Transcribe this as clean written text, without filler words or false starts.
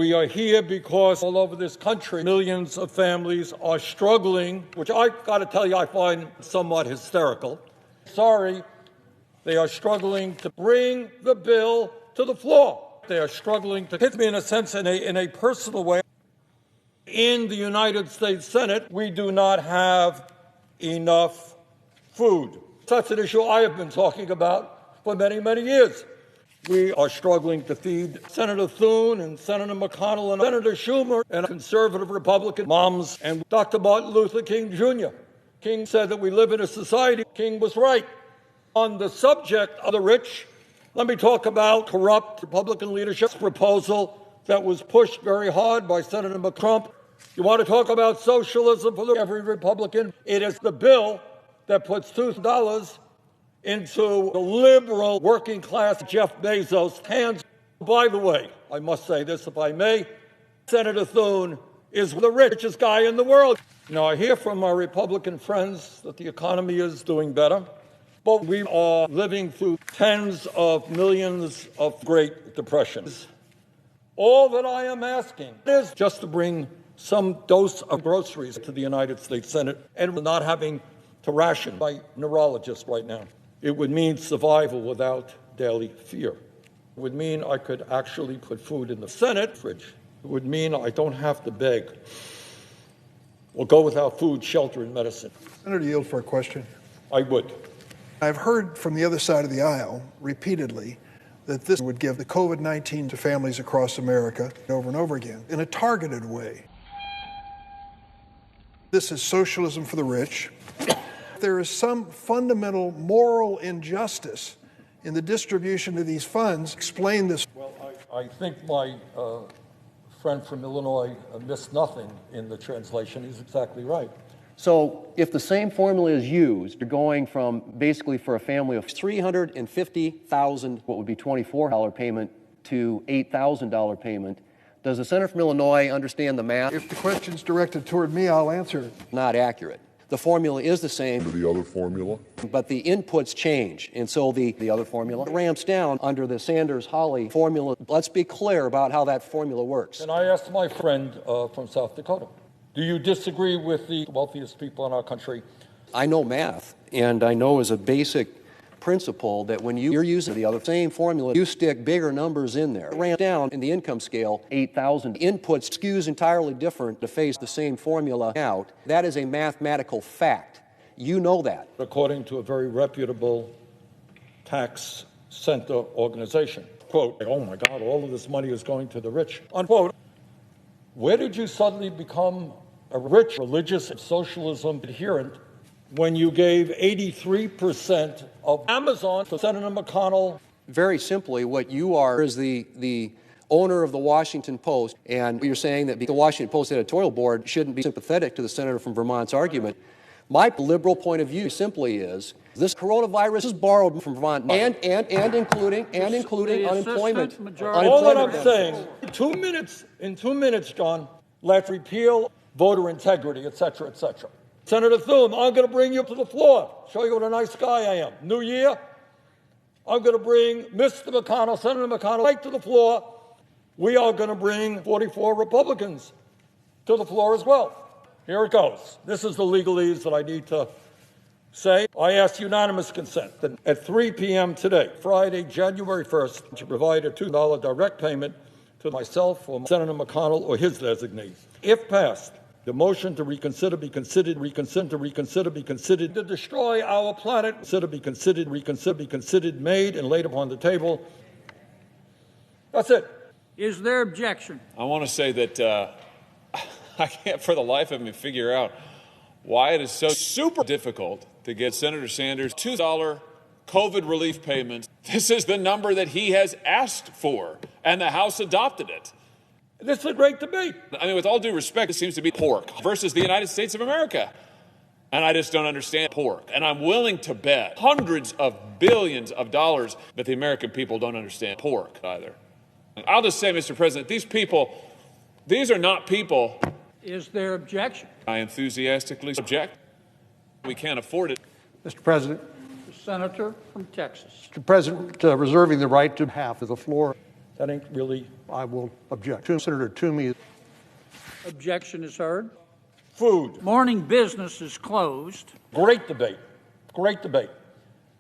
We are here because all over this country, millions of families are struggling, which I've got to tell you I find somewhat hysterical. Sorry, they are struggling to bring the bill to the floor. They are struggling to hit me in a sense, in a personal way. In the United States Senate, we do not have enough food. That's an issue I have been talking about for many, many years. We are struggling to feed Senator Thune and Senator McConnell and Senator Schumer and conservative Republican moms and Dr. Martin Luther King Jr. King said that we live in a society. King was right. On the subject of the rich, let me talk about corrupt Republican leadership's proposal that was pushed very hard by Senator McCrump. You want to talk about socialism for every Republican? It is the bill that puts $2 into the liberal working class Jeff Bezos' hands. By the way, I must say this if I may, Senator Thune is the richest guy in the world. Now, I hear from our Republican friends that the economy is doing better, but we are living through tens of millions of Great Depressions. All that I am asking is just to bring some dose of groceries to the United States Senate and not having to ration by neurologists right now. It would mean survival without daily fear. It would mean I could actually put food in the Senate fridge. It would mean I don't have to beg or go without food, shelter, and medicine. Senator, yield for a question. I would. I've heard from the other side of the aisle repeatedly that this would give the COVID-19 to families across America over and over again in a targeted way. This is socialism for the rich. There is some fundamental moral injustice in the distribution of these funds. Explain this. Well, I think my friend from Illinois missed nothing in the translation. He's exactly right. So if the same formula is used, you're going from basically for a family of $350,000, what would be $24 payment, to $8,000 payment. Does the senator from Illinois understand the math? If the question's directed toward me, I'll answer it. Not accurate. The formula is the same. The other formula? But the inputs change, and so the other formula ramps down under the Sanders-Hawley formula. Let's be clear about how that formula works. And I asked my friend from South Dakota, do you disagree with the wealthiest people in our country? I know math, and I know as a basic principle that when you're using the other same formula, you stick bigger numbers in there. It ran down in the income scale, 8,000. Inputs skews entirely different to face the same formula out. That is a mathematical fact. You know that. According to a very reputable tax center organization. Quote, oh my God, all of this money is going to the rich. Unquote. Where did you suddenly become a rich religious socialism adherent when you gave 83% of Amazon to Senator McConnell? Very simply, what you are is the owner of the Washington Post, and you're saying that the Washington Post editorial board shouldn't be sympathetic to the senator from Vermont's argument. My liberal point of view simply is this coronavirus is borrowed from Vermont and including unemployment. All that I'm saying, in 2 minutes, John, let's repeal voter integrity, et cetera, et cetera. Senator Thune, I'm going to bring you to the floor, show you what a nice guy I am. New year, I'm going to bring Mr. McConnell, Senator McConnell, right to the floor. We are going to bring 44 Republicans to the floor as well. Here it goes. This is the legalese that I need to say. I ask unanimous consent that at 3 p.m. today, Friday, January 1st, to provide a $2 direct payment to myself or Senator McConnell or his designee. If passed, the motion to reconsider be considered, to destroy our planet, be considered, made and laid upon the table. That's it. Is there objection? I want to say that I can't for the life of me figure out why it is so super difficult to get Senator Sanders $2 COVID relief payments. This is the number that he has asked for, and the House adopted it. This is a great debate. I mean, with all due respect, it seems to be pork versus the United States of America. And I just don't understand pork. And I'm willing to bet hundreds of billions of dollars that the American people don't understand pork either. I'll just say, Mr. President, these are not people. Is there objection? I enthusiastically object. We can't afford it. Mr. President. The senator from Texas. Mr. President, reserving the right to half of the floor. That ain't really. I will object. Senator Toomey. Objection is heard. Food. Morning business is closed. Great debate. Great debate.